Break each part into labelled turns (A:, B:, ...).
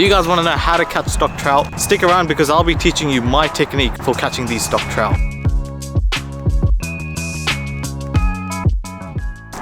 A: You guys want to know how to catch stock trout? Stick around because I'll be teaching you my technique for catching these stock trout.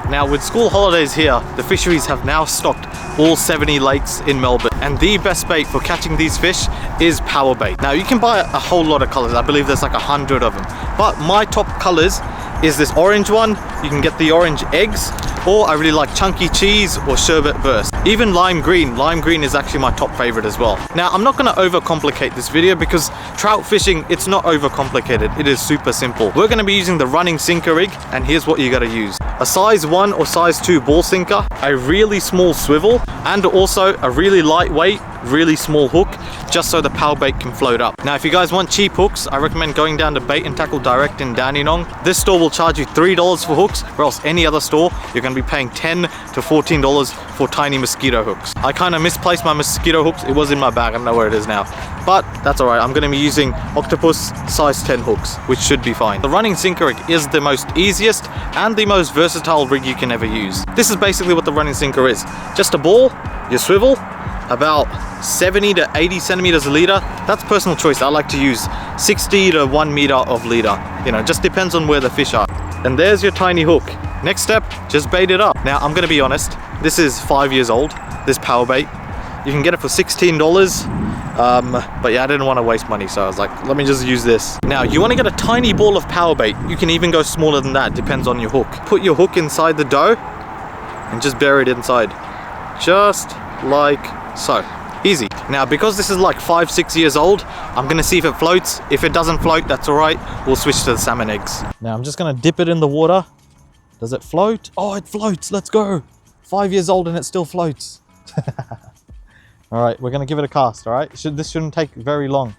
A: Now with school holidays here, the fisheries have now stocked all 70 lakes in Melbourne, and the best bait for catching these fish is PowerBait. Now you can buy a whole lot of colors. I believe there's like 100 of them, but my top colors is this orange one. You can get the orange eggs, or I really like chunky cheese or sherbet burst. Even lime green is actually my top favorite as well. Now I'm not going to overcomplicate this video because trout fishing, it's not overcomplicated. It is super simple. We're going to be using the running sinker rig, and here's what you got to use: a size 1 or size 2 ball sinker, a really small swivel, and also a really lightweight, really small hook, just so the PowerBait can float up. Now if you guys want cheap hooks, I recommend going down to Bait and Tackle Direct in Dandenong. This store will charge you $3 for hooks, or else any other store you're going to be paying $10 to $14 for tiny mosquito hooks. I kind of misplaced my mosquito hooks. It was in my bag. I don't know where it is now, but that's alright. I'm going to be using octopus size 10 hooks, which should be fine. The running sinker rig is the most easiest and the most versatile rig you can ever use. This is basically what the running sinker is: just a ball, your swivel, about 70 to 80 centimeters a leader. That's personal choice. I like to use 60 to 1 meter of leader. You know, just depends on where the fish are. And there's your tiny hook. Next step, just bait it up. Now I'm gonna be honest, this is 5 years old, this PowerBait. You can get it for $16, but yeah, I didn't want to waste money, so I was like, let me just use this. Now you want to get a tiny ball of PowerBait. You can even go smaller than that, depends on your hook. Put your hook inside the dough and just bury it inside, just like so. Easy. Now because this is like 5-6 years old, I'm gonna see if it floats. If it doesn't float, that's all right. We'll switch to the salmon eggs. Now I'm just gonna dip it in the water. Does it float? Oh, it floats. Let's go. 5 years old and it still floats. All right, we're gonna give it a cast. All right, this shouldn't take very long.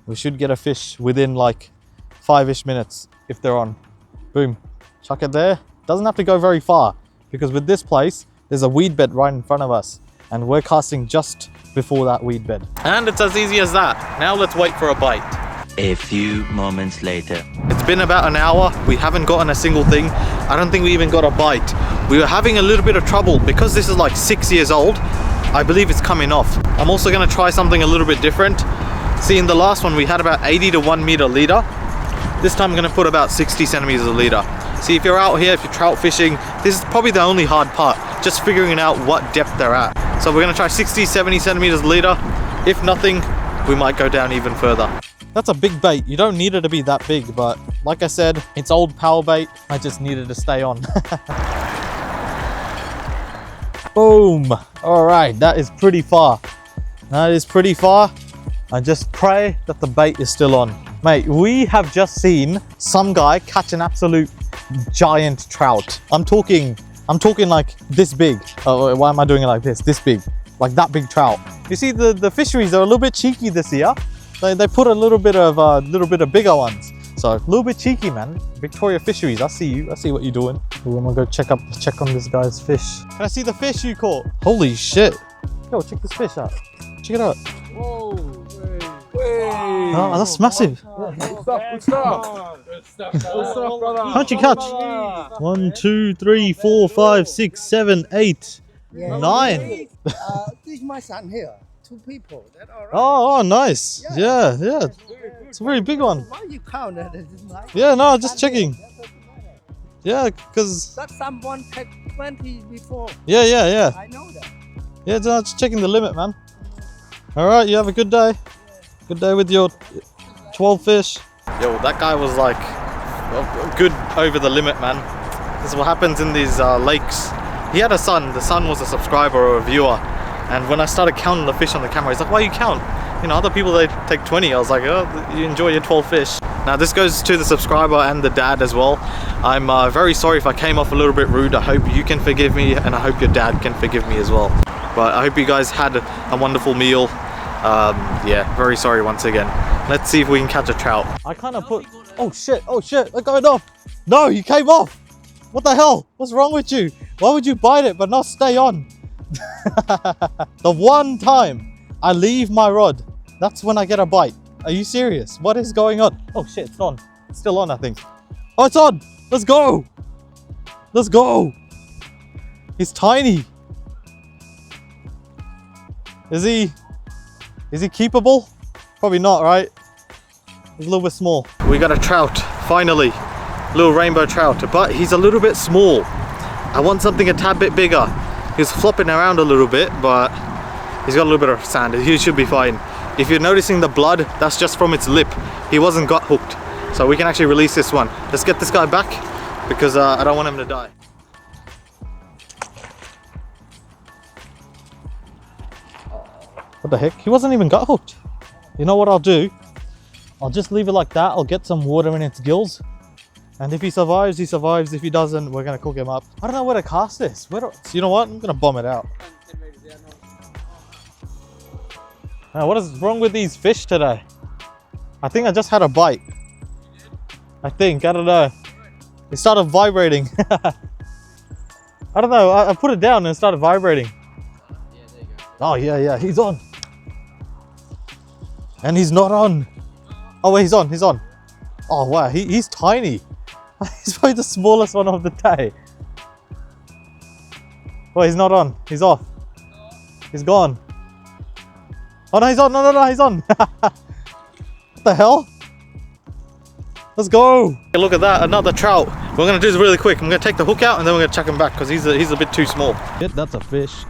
A: We should get a fish within like 5-ish minutes if they're on. Boom, chuck it there. Doesn't have to go very far because with this place there's a weed bed right in front of us, and we're casting just before that weed bed. And it's as easy as that. Now let's wait for a bite.
B: A few moments later.
A: It's been about an hour. We haven't gotten a single thing. I don't think we even got a bite. We were having a little bit of trouble because this is like 6 years old. I believe it's coming off. I'm also gonna try something a little bit different. See, in the last one we had about 80 to 1 meter leader. This time I'm gonna put about 60 centimeters a leader. See, if you're out here, if you're trout fishing, this is probably the only hard part, just figuring out what depth they're at. So we're gonna try 60-70 centimeters a leader. If nothing, we might go down even further. That's a big bait. You don't need it to be that big, but like I said, it's old PowerBait. I just needed to stay on. Boom. All right, that is pretty far. That is pretty far. I just pray that the bait is still on. Mate, we have just seen some guy catch an absolute giant trout. I'm talking like this big. Oh, why am I doing it like this? This big, like that big trout. You see, the fisheries are a little bit cheeky this year. They put a little bit of bigger ones. So a little bit cheeky, man. Victoria Fisheries, I see you. I see what you're doing. Ooh, I'm gonna go check on this guy's fish. Can I see the fish you caught? Holy shit! Yo, check this fish out. Check it out.
C: Whoa!
A: Oh, that's massive.
C: Good stuff, brother.
A: How'd you catch? 1, 2, 3, 4, 5, 6, 7, 8, 9.
D: This is my son here. 2 people. That all right?
A: Oh, nice. Yeah. It's a very big one.
D: Why you count that?
A: Yeah, no, just checking. Yeah, because...
D: That someone had 20 before.
A: Yeah.
D: I know that.
A: Yeah, just checking the limit, man. All right, you have a good day. Good day with your 12 fish. Yo, that guy was like good over the limit, man. This is what happens in these lakes. He had a son. The son was a subscriber or a viewer. And when I started counting the fish on the camera, he's like, why you count? You know, other people, they take 20. I was like, oh, you enjoy your 12 fish. Now this goes to the subscriber and the dad as well. I'm very sorry if I came off a little bit rude. I hope you can forgive me, and I hope your dad can forgive me as well. But I hope you guys had a wonderful meal. Yeah, very sorry once again. Let's see if we can catch a trout. I kind of put... Oh shit, they're going off. No, you came off. What the hell? What's wrong with you? Why would you bite it but not stay on? The one time I leave my rod, that's when I get a bite. Are you serious? What is going on? Oh shit, it's on. It's still on, I think. Oh, it's on. Let's go. Let's go. He's tiny. Is he Is he keepable? Probably not, right? He's a little bit small. We got a trout, finally. Little rainbow trout, but he's a little bit small. I want something a tad bit bigger. He's flopping around a little bit, but he's got a little bit of sand. He should be fine. If you're noticing the blood, that's just from its lip. He wasn't gut hooked. So we can actually release this one. Let's get this guy back because I don't want him to die. What the heck? He wasn't even gut hooked. You know what I'll do? I'll just leave it like that. I'll get some water in its gills. And if he survives, he survives. If he doesn't, we're gonna cook him up. I don't know where to cast this. You know what? I'm gonna bomb it out. Now, what is wrong with these fish today? I think I just had a bite. I don't know. It started vibrating. I don't know, I put it down and it started vibrating.
C: Yeah, there you go.
A: Oh yeah, he's on. And he's not on. Oh wait, he's on. Oh wow, he's tiny. He's probably the smallest one of the day. Oh, he's not on, he's off. He's gone. Oh no, he's on, no, he's on. What the hell? Let's go. Hey, look at that, another trout. We're gonna do this really quick. I'm gonna take the hook out and then we're gonna chuck him back because he's a bit too small. That's a fish.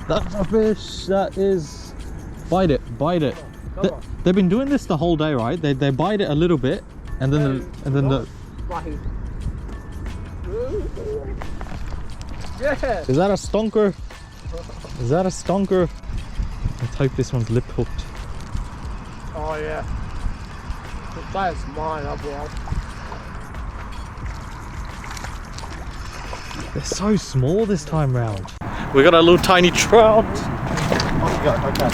A: That's a fish. That is. Bite it. They've been doing this the whole day, right? They bite it a little bit and then the.
C: Yeah.
A: Is that a stonker? Is that a stonker? Let's hope this one's lip hooked.
C: Oh yeah. That's mine, otherwise.
A: They're so small this time round. We got a little tiny trout. Oh god, okay.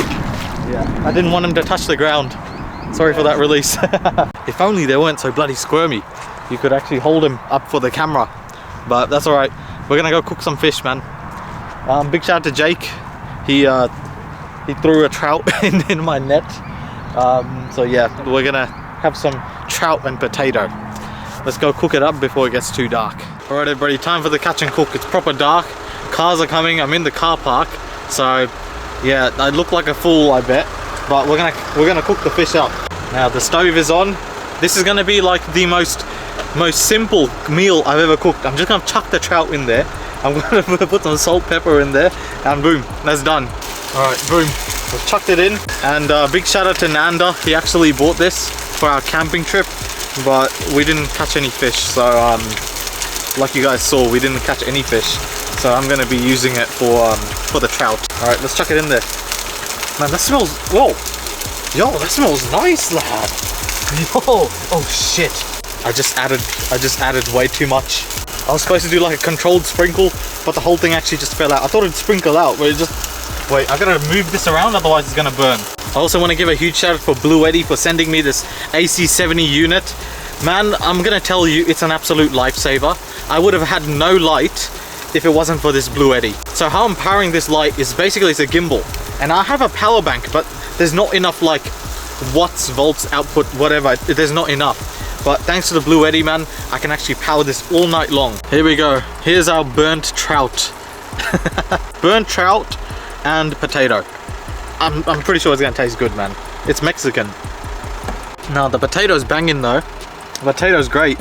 A: Yeah. I didn't want him to touch the ground. Sorry for that release. If only they weren't so bloody squirmy. You could actually hold him up for the camera. But that's alright. We're gonna go cook some fish, man. Big shout out to Jake. He threw a trout in my net. So yeah, we're gonna have some trout and potato. Let's go cook it up before it gets too dark. Alright everybody, time for the catch and cook. It's proper dark. Cars are coming. I'm in the car park. So yeah, I look like a fool, I bet. But we're gonna cook the fish up. Now the stove is on. This is gonna be like the most simple meal I've ever cooked. I'm just gonna chuck the trout in there. I'm gonna put some salt, pepper in there, and boom, that's done. All right, boom, we've chucked it in. And big shout out to Nanda. He actually bought this for our camping trip, but we didn't catch any fish. So like you guys saw, we didn't catch any fish. So I'm gonna be using it for the trout. All right, let's chuck it in there. Man, that smells, whoa. Yo, that smells nice, lad. Yo, oh shit. I just added way too much. I was supposed to do like a controlled sprinkle, but the whole thing actually just fell out. I thought it'd sprinkle out, but it just, wait, I gotta move this around, otherwise it's gonna burn. I also want to give a huge shout out for Blue Eddy for sending me this AC70 unit. Man, I'm gonna tell you, it's an absolute lifesaver. I would have had no light if it wasn't for this Blue Eddy. So how I'm powering this light is basically, it's a gimbal. And I have a power bank, but there's not enough like watts, volts, output, whatever. There's not enough. But thanks to the Blue Eddy, man, I can actually power this all night long. Here we go. Here's our burnt trout. Burnt trout and potato. I'm pretty sure it's gonna taste good, man. It's Mexican. Now the potato's banging though. The potato's great.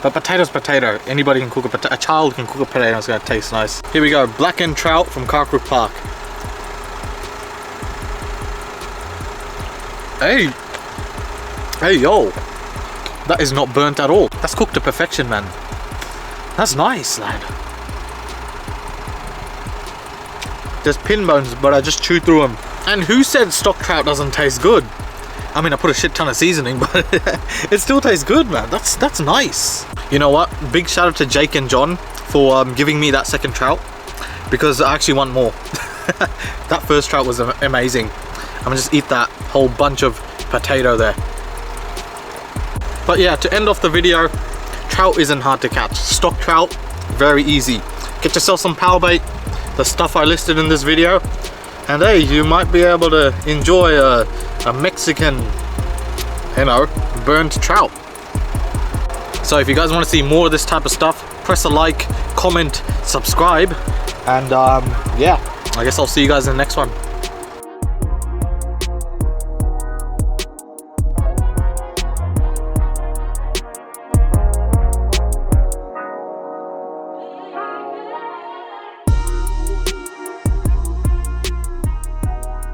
A: But potato's potato. Anybody can cook a potato. A child can cook a potato. It's gonna taste nice. Here we go. Blackened trout from Karkarook Park. Hey. Hey, yo. That is not burnt at all. That's cooked to perfection, man. That's nice, lad. There's pin bones, but I just chewed through them. And who said stock trout doesn't taste good? I mean, I put a shit ton of seasoning, but it still tastes good, man. That's nice. You know what? Big shout out to Jake and John for giving me that second trout, because I actually want more. That first trout was amazing. I'm gonna just eat that whole bunch of potato there. But yeah, to end off the video, trout isn't hard to catch. Stock trout, very easy. Get yourself some PowerBait, the stuff I listed in this video, and hey, you might be able to enjoy a Mexican, you know, burnt trout. So if you guys want to see more of this type of stuff, press a like, comment, subscribe, and yeah, I guess I'll see you guys in the next one.